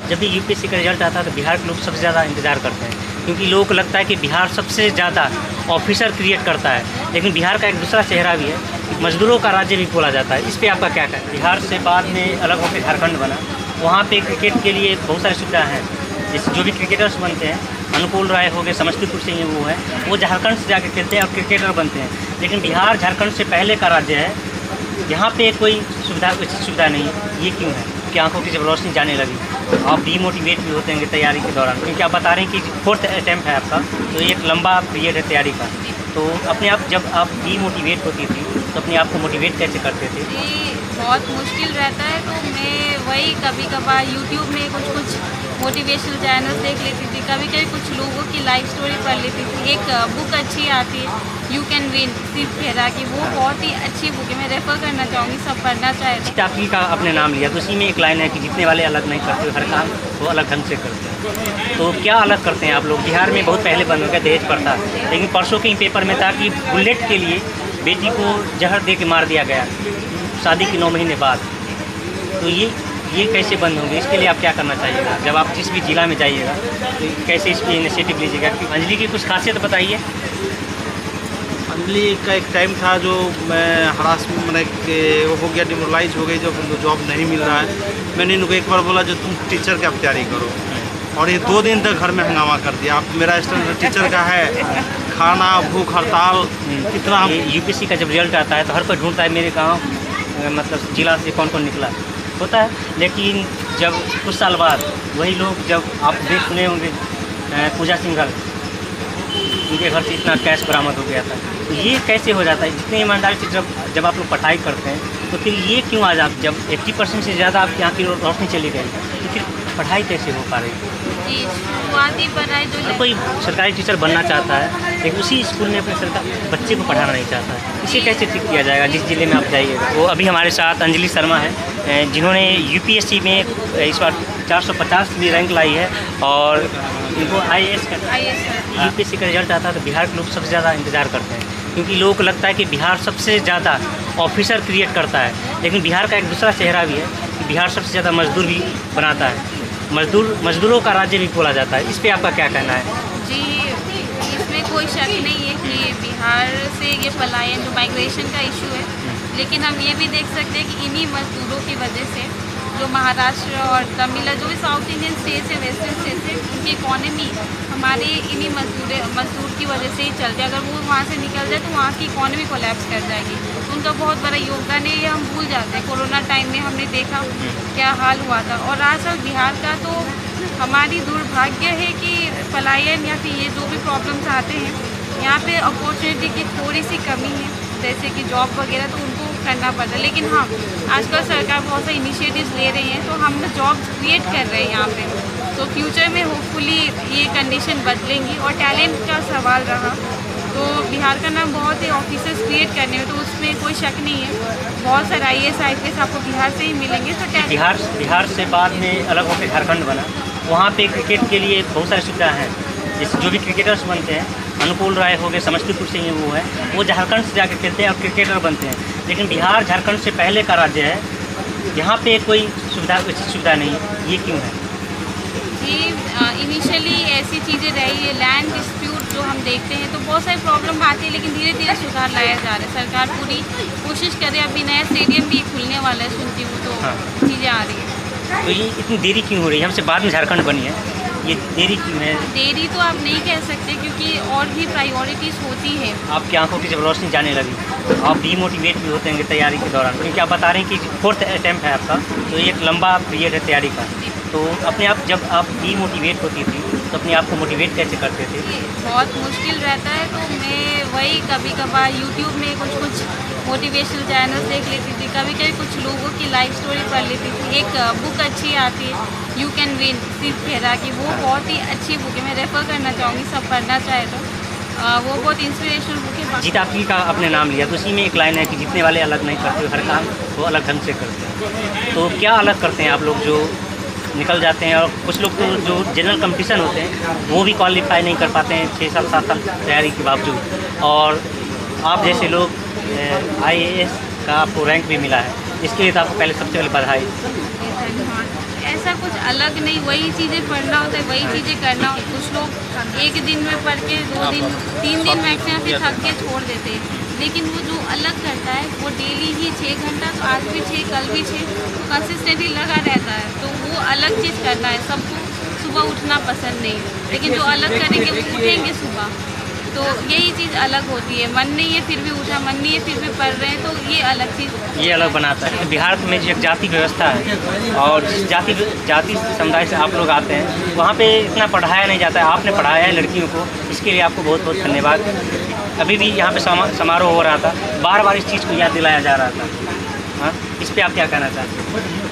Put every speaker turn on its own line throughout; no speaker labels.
जब भी यूपीएससी का रिजल्ट आता है तो बिहार के लोग सबसे ज़्यादा इंतज़ार करते हैं, क्योंकि लोगों को लगता है कि बिहार सबसे ज़्यादा ऑफिसर क्रिएट करता है। लेकिन बिहार का एक दूसरा चेहरा भी है, मजदूरों का राज्य भी बोला जाता है। इस पर आपका क्या कहना है? बिहार से बाद में अलग होकर झारखंड बना, वहाँ पे क्रिकेट के लिए बहुत सारी सुविधा हैं। जैसे जो भी क्रिकेटर्स बनते हैं, अनुकूल राय हो गए, समस्तीपुर से वो झारखंड से जाकर खेलते हैं और क्रिकेटर बनते हैं। लेकिन बिहार झारखंड से पहले का राज्य है, यहाँ पे कोई सुविधा नहीं है। ये क्यों है? कि आंखों की जब रोशनी जाने लगी, आप डीमोटिवेट भी होते हैं तैयारी के दौरान, क्योंकि आप बता रहे हैं कि 4th अटैम्प्ट है आपका, तो एक लंबा पीरियड है तैयारी का। तो अपने आप जब आप डीमोटिवेट होती थी तो अपने आप को मोटिवेट कैसे करते थे?
जी, बहुत मुश्किल रहता है, तो मैं वही कभी कभार यूट्यूब में कुछ मोटिवेशनल चैनल्स देख लेती थी, कभी कभी कुछ लोगों की लाइफ स्टोरी पढ़ लेती थी। एक बुक अच्छी आती है, यू कैन विन, शिव खेरा की, वो बहुत ही अच्छी बुक है, मैं रेफ़र करना चाहूँगी, सब पढ़ना चाहे तो।
आपकी का आपने नाम लिया तो उसी में एक लाइन है कि जीतने वाले अलग नहीं करते, हर काम वो अलग ढंग से करते हैं। तो क्या अलग करते हैं आप लोग? बिहार में बहुत पहले बंद हो गया दहेज प्रथा, लेकिन परसों के पेपर में था कि बुलेट के लिए बेटी को जहर दे के मार दिया गया शादी के 9 महीने बाद। तो ये कैसे बंद होंगे? इसके लिए आप क्या करना चाहिएगा? जब आप जिस भी जिला में जाइएगा तो कैसे इस पर इनिशिएटिव लीजिएगा? अंजलि की कुछ खासियत बताइए।
अंजलि का एक टाइम था जो मैं मैंने वो हो गया, डिमोरलाइज हो गई, जब उनको जॉब नहीं मिल रहा है। मैंने इनको एक बार बोला जो तुम टीचर की तैयारी करो, और ये 2 दिन तक घर में हंगामा कर दिया। आप मेरा स्टूडेंट टीचर का है, खाना, भूख हड़ताल कितना।
यूपीएससी का जब रिजल्ट आता है तो हर कोई ढूंढता है मेरे गाँव मतलब जिला से कौन कौन निकला होता है, लेकिन जब कुछ साल बाद वही लोग, जब आप देख सुने होंगे पूजा सिंघल, उनके घर से इतना कैश बरामद हो गया था। तो ये कैसे हो जाता है? इतनी ईमानदारी से जब आप लोग पढ़ाई करते हैं तो फिर ये क्यों आज आप जब 80% से ज़्यादा आपकी यहाँ की रोशनी चली गई तो फिर पढ़ाई कैसे हो पा रही है?
जी, शुरुआती पढ़ाई जो
कोई सरकारी टीचर बनना चाहता है लेकिन उसी स्कूल में अपने बच्चे को पढ़ाना नहीं चाहता है, इसे कैसे ठीक किया जाएगा? जिस जिले में आप जाइएगा। वो अभी हमारे साथ अंजलि शर्मा है, जिन्होंने यूपीएससी में इस बार 450वीं रैंक लाई है, और इनको आईएएस का यूपीएससी का रिजल्ट आता है तो बिहार के लोग सबसे ज़्यादा इंतज़ार करते हैं, क्योंकि लोगों को लगता है कि बिहार सबसे ज़्यादा ऑफिसर क्रिएट करता है। लेकिन बिहार का एक दूसरा चेहरा भी है कि बिहार सबसे ज़्यादा मजदूर भी बनाता है, मजदूरों का राज्य भी बोला जाता है। इस पर आपका क्या कहना है?
जी, इसमें कोई शक नहीं है कि बिहार से ये पलायन जो माइग्रेशन का इशू है, लेकिन हम ये भी देख सकते हैं कि इन्हीं मजदूरों की वजह से जो महाराष्ट्र और तमिल जो भी साउथ इंडियन स्टेट्स है, वेस्टर्न स्टेट्स है, उनकी इकॉनमी हमारे इन्हीं मजदूर की वजह से ही चलती है। अगर वो वहाँ से निकल जाए तो वहाँ की इकॉनमी कोलैप्स कर जाएगी। उनका बहुत बड़ा योगदान है, ये हम भूल जाते हैं। कोरोना टाइम में हमने देखा क्या हाल हुआ था। और रहा सर बिहार का, तो हमारी दुर्भाग्य है कि पलायन या फिर ये जो भी प्रॉब्लम्स आते हैं, यहाँ पे अपॉर्चुनिटी की थोड़ी सी कमी है, जैसे कि जॉब वगैरह, तो उनको करना पड़ता है। लेकिन हाँ, आजकल सरकार बहुत सारे इनिशिएटिव्स ले रही हैं, तो हम जॉब क्रिएट कर रहे हैं यहाँ पे। तो फ्यूचर में होपफुली ये कंडीशन बदलेंगी। और टैलेंट का सवाल रहा तो बिहार का नाम बहुत ही ऑफिसर्स क्रिएट करने में, तो उसमें कोई शक नहीं है। बहुत सारे IAS IPS आपको बिहार से ही मिलेंगे। तो
बिहार से बाद में अलग होकर झारखंड बना, वहाँ पे क्रिकेट के लिए बहुत सारी सुविधा हैं। जैसे जो भी क्रिकेटर्स बनते हैं, अनुकूल राय हो गए, समस्तीपुर से वो झारखंड से जाकर खेलते हैं और क्रिकेटर बनते हैं। लेकिन बिहार झारखंड से पहले का राज्य है, यहाँ पे कोई सुविधा नहीं है। ये क्यों है?
जी, इनिशियली ऐसी चीज़ें रही है, लैंड डिस्प्यूट जो हम देखते हैं तो बहुत सारी प्रॉब्लम आती है, लेकिन धीरे धीरे सुधार लाया जा रहा है। सरकार पूरी कोशिश कर रही है। अभी नया स्टेडियम भी खुलने वाला है, सुनती हूँ, तो चीज़ें आ रही है।
तो ये इतनी देरी क्यों हो रही है? हमसे बाद में झारखंड बनी है, ये देरी क्यों है?
देरी तो आप नहीं कह सकते, क्योंकि और भी प्रायोरिटीज़ होती हैं।
आपकी आंखों की जब रोशनी जाने लगी, आप डीमोटिवेट भी होते हैं तैयारी के दौरान, क्योंकि आप बता रहे हैं कि 4th अटैम्प्ट है आपका, तो एक लंबा पीरियड है तैयारी का। तो अपने आप जब आप डीमोटिवेट होती थी तो अपने आप को मोटिवेट कैसे करते थे?
बहुत मुश्किल रहता है, तो मैं वही कभी कभार यूट्यूब में कुछ मोटिवेशनल चैनल्स देख लेती थी, कभी कभी कुछ लोगों की लाइफ स्टोरी पढ़ लेती थी। एक बुक अच्छी आती है, यू कैन विन, शिव खेरा की, वो बहुत ही अच्छी बुक है, मैं रेफ़र करना चाहूँगी, सब पढ़ना चाहे तो। वो बहुत इंस्पिरेशनल बुक है।
जीत आपकी का आपने नाम लिया तो उसी में एक लाइन है कि जीतने वाले अलग नहीं करते, हर काम वो अलग ढंग से करते हैं। तो क्या अलग करते हैं आप लोग जो निकल जाते हैं? और कुछ लोग तो जो जनरल कंपटीशन होते हैं वो भी क्वालिफाई नहीं कर पाते हैं 6 साल 7 साल तैयारी के बावजूद, और आप जैसे लोग IAS का आपको रैंक भी मिला है, इसके लिए तो आपको पहले सबसे पहले बधाई।
धन्यवाद। ऐसा कुछ अलग नहीं, वही चीज़ें पढ़ना होता है, वही चीज़ें करना होता है। कुछ लोग एक दिन में पढ़ के 2 दिन 3 दिन मैक्सिमम फिर थक के छोड़ देते हैं। लेकिन वो जो अलग करता है वो डेली ही 6 घंटा, तो आज भी 6 कल भी 6, तो कंसिस्टेंटली लगा रहता है। तो वो अलग चीज़ करना है। सबको सुबह उठना पसंद नहीं, लेकिन जो अलग करेंगे वो उठेंगे सुबह। तो यही चीज़ अलग होती है। मन नहीं है फिर भी उठा, मन नहीं है फिर भी पढ़ रहे हैं, तो ये अलग चीज़,
ये अलग बनाता है। बिहार में जो एक जाति व्यवस्था है और जिस जाति समुदाय से आप लोग आते हैं वहाँ पे इतना पढ़ाया नहीं जाता है। आपने पढ़ाया है लड़कियों को, इसके लिए आपको बहुत बहुत धन्यवाद। अभी भी यहाँ पे समारोह हो रहा था, बार बार इस चीज़ को याद दिलाया जा रहा था। हाँ, इस पर आप क्या कहना चाहते हैं?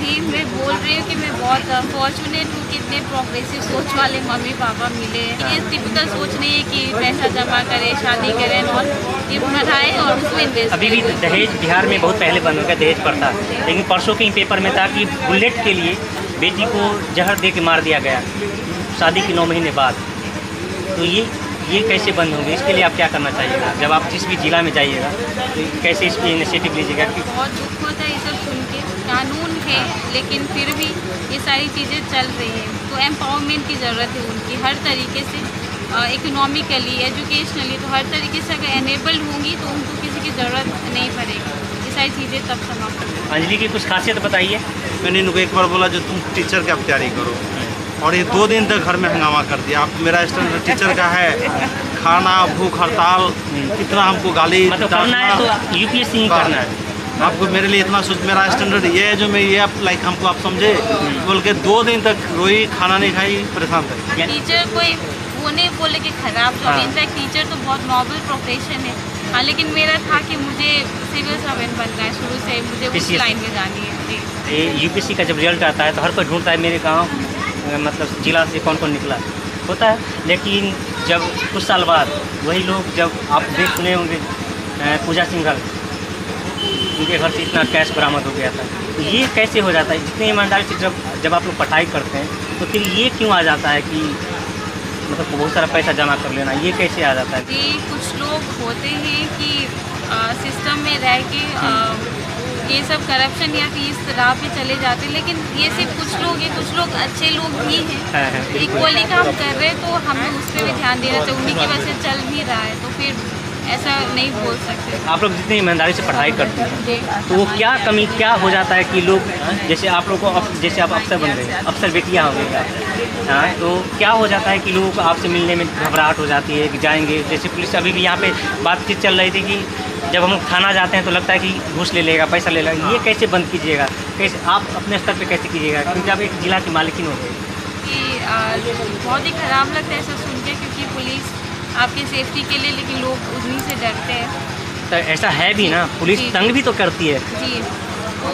जी, मैं बोल रही हूँ कि मैं बहुत फॉर्चुनेट हूँ कि इतने प्रोग्रेसिव सोच वाले मम्मी पापा मिले। ये टिपिकल सोच नहीं है कि पैसा जमा करें, शादी करें और ये पढ़ाएं और उसमें इन्वेस्ट।
अभी भी दहेज बिहार में बहुत पहले बंद हो गया, दहेज प्रथा। लेकिन परसों के ही पेपर में था कि बुलेट के लिए बेटी को जहर दे के मार दिया गया शादी के 9 महीने बाद। तो ये कैसे बंद होंगे? इसके लिए आप क्या करना चाहिएगा? जब आप जिस भी जिला में जाइएगा तो कैसे इस पर इनिशिएटिव लीजिएगा?
बहुत दुख होता है ये सब सुन के। कानून है लेकिन फिर भी ये सारी चीज़ें चल रही हैं। तो एम्पावरमेंट की ज़रूरत है उनकी हर तरीके से, इकोनॉमिकली, एजुकेशनली। तो हर तरीके से अगर एनेबल्ड होंगी तो उनको किसी की ज़रूरत नहीं पड़ेगी। ये सारी चीज़ें तब समाप्त होंगी।
अंजलि की कुछ खासियत बताइए।
मैंने इनको एक बार बोला जो तुम टीचर की अब तैयारी करो, और ये 2 दिन तक घर में हंगामा कर दिया। आप मेरा स्टैंडर्ड टीचर का है, खाना भूख हड़ताल, इतना हमको गाली
मतलब करना है तो यूपीएससी ही करना है
आपको। मेरे लिए इतना सोच, मेरा स्टैंडर्ड ये है जो मैं ये आप लाइक हमको आप समझे बोल के 2 दिन तक रोई, खाना नहीं खाई, परेशान था।
टीचर कोई वो नहीं बोले कि खराब जॉब है। इनफैक्ट टीचर तो बहुत नॉबल प्रोफेशन है। हाँ, लेकिन मेरा था कि मुझे सिविल सर्वेंट बनना है शुरू से, मुझे उस लाइन में जानी है। जी,
ये यूपीएससी का जब रिजल्ट आता है तो हर कोई ढूंढता है मेरे गाँव मतलब जिला से कौन कौन निकला होता है। लेकिन जब कुछ साल बाद वही लोग, जब आप देख सुने होंगे पूजा सिंघल, उनके घर से इतना कैश बरामद हो गया था। तो ये कैसे हो जाता है? जितनी ईमानदारी से जब आप लोग पढ़ाई करते हैं तो फिर ये क्यों आ जाता है कि मतलब बहुत सारा पैसा जमा कर लेना, ये कैसे आ जाता है?
जी, कुछ लोग होते हैं कि सिस्टम में रह के ये सब करप्शन या फिर इस राह पे चले जाते हैं। लेकिन ये सिर्फ कुछ लोग हैं, कुछ लोग अच्छे लोग भी हैं। इक्वली काम कर रहे हैं तो हमें उस पर भी ध्यान देना चाहिए। उन्हीं की वजह से चल भी रहा है, तो फिर ऐसा नहीं बोल सकते।
आप लोग जितनी ईमानदारी से पढ़ाई करते हैं
जी,
तो वो क्या कमी क्या हो जाता है कि लोग, जैसे आप लोगों को जैसे आप अफसर बन रहे हैं, अफसर बेटियाँ हो गई, हाँ, तो क्या हो जाता है कि लोगों को आपसे मिलने में घबराहट हो जाती है कि जाएंगे? जैसे पुलिस अभी भी यहाँ पे बातचीत चल रही थी कि जब हम थाना जाते हैं तो लगता है कि घूस ले लेगा, पैसा ले लेगा। ये कैसे बंद कीजिएगा? कैसे आप अपने स्तर पे कैसे कीजिएगा? क्योंकि आप एक जिला की मालिकिन हो गए।
कि बहुत ही ख़राब लगता है ऐसा सुन के, क्योंकि पुलिस आपकी सेफ्टी के लिए, लेकिन लोग उन्हीं से डरते हैं।
तो ऐसा है भी ना, पुलिस
जी।
तंग भी तो करती है।
जी, तो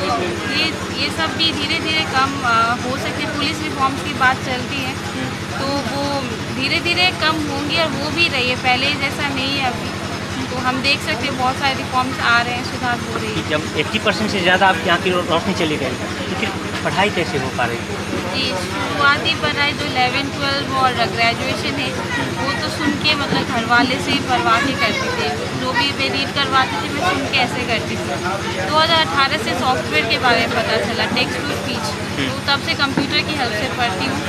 ये सब भी धीरे धीरे कम हो सकते हैं। पुलिस रिफॉर्म्स की बात चलती है तो वो धीरे धीरे कम होंगी और हो भी रही है, पहले जैसा नहीं है अभी। तो हम देख सकते हैं बहुत सारे रिफॉर्म्स आ रहे हैं, सुधार हो रही है।
जब 80% से ज़्यादा आपकी यहाँ की रोशनी चली गई तो फिर पढ़ाई कैसे हो पा रही है?
जी, शुरुआती पढ़ाई जो 11, 12 और ग्रेजुएशन है वो तो सुन के मतलब घर वाले से ही पढ़वा के करती थी। जो भी मैं रीड करवाती थी मैं सुन के ऐसे करती थी। 2018 से सॉफ्टवेयर के बारे में पता चला, टेक्स्ट टू स्पीच। तो तब से कंप्यूटर की हेल्प से पढ़ती हूँ।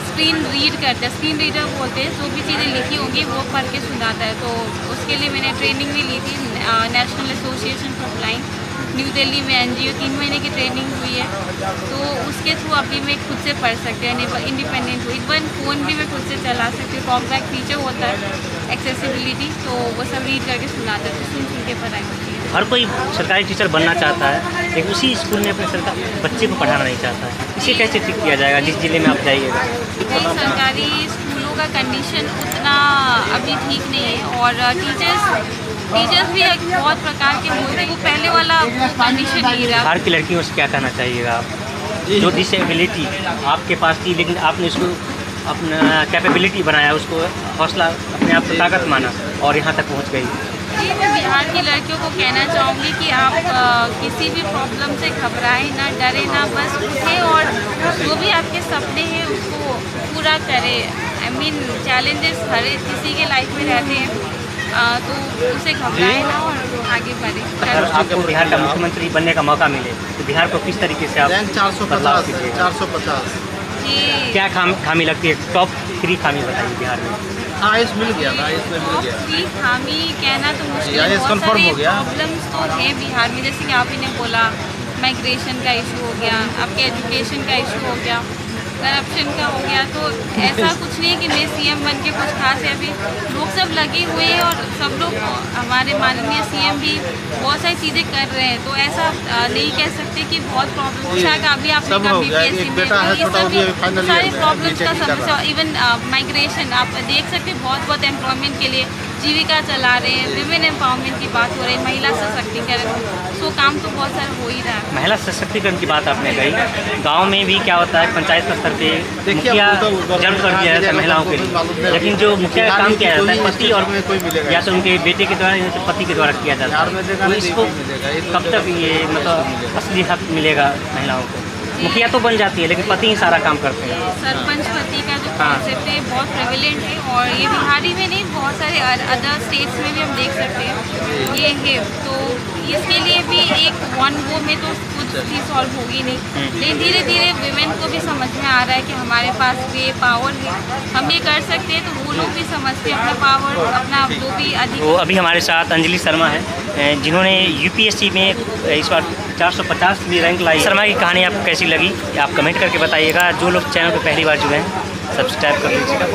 स्क्रीन रीड करते हैं, स्क्रीन रीडर बोलते हैं, जो भी चीज़ें लिखी होंगी वो पढ़ के सुनाता है। तो उसके लिए मैंने ट्रेनिंग भी ली थी, national association for blind new Delhi में NGO 3 महीने की ट्रेनिंग हुई है। तो उसके थ्रू अभी मैं खुद से पढ़ सकती हूँ, इंडिपेंडेंट हूँ। इवन फ़ोन भी मैं खुद से चला सकती हूँ। टॉकबैक फीचर होता है, एक्सेसिबिलिटी, तो वो सब रीड करके सुनाता है, तो सुन के पढ़ाई होती है।
हर कोई सरकारी टीचर बनना चाहता है लेकिन उसी स्कूल में अपने बच्चे को पढ़ाना नहीं चाहता है। इसे कैसे ठीक किया जाएगा जिस जिले में आप जाइएगा?
नहीं, सरकारी स्कूलों का कंडीशन उतना अभी ठीक नहीं है। और टीचर्स भी एक बहुत प्रकार के होते हैं, वो पहले वाला कंडीशन नहीं रहा।
बाहर की लड़कियों से क्या कहना चाहिएगा आप? जो डिसेबिलिटी आपके पास थी लेकिन आपने उसको अपना कैपेबिलिटी बनाया, उसको हौसला अपने आप को ताकत माना और यहाँ तक पहुँच गई।
जी, मैं बिहार की लड़कियों को कहना चाहूँगी कि आप किसी भी प्रॉब्लम से घबराएं ना, डरे ना, बस उठें और जो भी आपके सपने हैं उसको पूरा करें। I mean, चैलेंजेस हर किसी के लाइफ में रहते हैं, तो उसे घबराए ना और आगे बढ़े।
अगर आपको बिहार का मुख्यमंत्री बनने का मौका मिले तो बिहार को किस तरीके से आप
रैंक
बदलाव
450
कीजिएगा?
450।
क्या
कि
खामी लगती है? टॉप 3 खामी बताइए बिहार में।
हाँ आयुष मिल गया ना, आयुष में मिल
टॉप
गया।
3 खामी कहना तो मुश्किल
या
है।
ये
बहुत
confirm
सारे
हो गया।
प्रॉब्लम्स तो हैं बिहार में, जैसे कि आप ही ने बोला माइग्रेशन का इशू हो गया, आपके एजुकेशन का इशू हो गया, करप्शन का हो गया। तो ऐसा कुछ नहीं कि मैं सीएम बन के कुछ खास है, अभी लोग सब लगे हुए हैं और सब लोग, हमारे माननीय सीएम भी बहुत सारी चीज़ें कर रहे हैं। तो ऐसा नहीं कह सकते कि बहुत प्रॉब्लम शायद अभी आपने
सब
कहा
हो गया।
BPSC
एक
में,
बेटा है
तो ये
छोटा, वो भी
सभी
अभी फाइनल
सारे
ईयर में
प्रॉब्लम्स का
बीटेक कर
समस्या,
रहा है।
इवन माइग्रेशन आप देख सकते हैं, बहुत बहुत एम्प्लॉयमेंट के लिए जीविका चला रहे हैं, विमेन एम्पावरमेंट की बात हो रही है, महिला सशक्तिकरण। सो काम तो बहुत सारा हो ही रहा है।
महिला सशक्तिकरण की बात आपने कही, गांव में भी क्या होता है पंचायत स्तर पे
देखिए,
मुखिया
अब तो
जन्म कर दिया जाता है महिलाओं के लिए, लेकिन जो मुखिया का काम किया जाता है पति और
कोई मिलेगा
या तो उनके बेटे के द्वारा या तो पति के द्वारा किया जाता
बिहार में
है।
देखा
तो
नहीं,
इसको
DP मिलेगा, ये तो
कब तक ये मतलब असली हक मिलेगा महिलाओं को? मुखिया तो बन जाती है लेकिन पति ही सारा काम करते हैं।
सरपंच पति का जो
हाँ।
कॉन्सेप्ट है बहुत प्रेवलेंट है, और ये बिहारी में नहीं, बहुत सारे अदर स्टेट्स में भी हम देख सकते हैं ये है। तो इसके लिए भी एक वन वो में तो कुछ भी सॉल्व होगी नहीं, लेकिन धीरे धीरे विमेन को भी समझ में आ रहा है कि हमारे पास ये पावर है, हम ये कर सकते हैं। तो वो लोग भी समझते हैं अपना पावर, अपना जो भी
वो
अधिकार।
अभी हमारे साथ अंजलि शर्मा है जिन्होंने यूपीएससी में इस बार 450 की रैंक लाई। शर्मा की कहानी आपको कैसी लगी आप कमेंट करके बताइएगा। जो लोग चैनल पर पहली बार जुड़े हैं सब्सक्राइब कर लीजिएगा।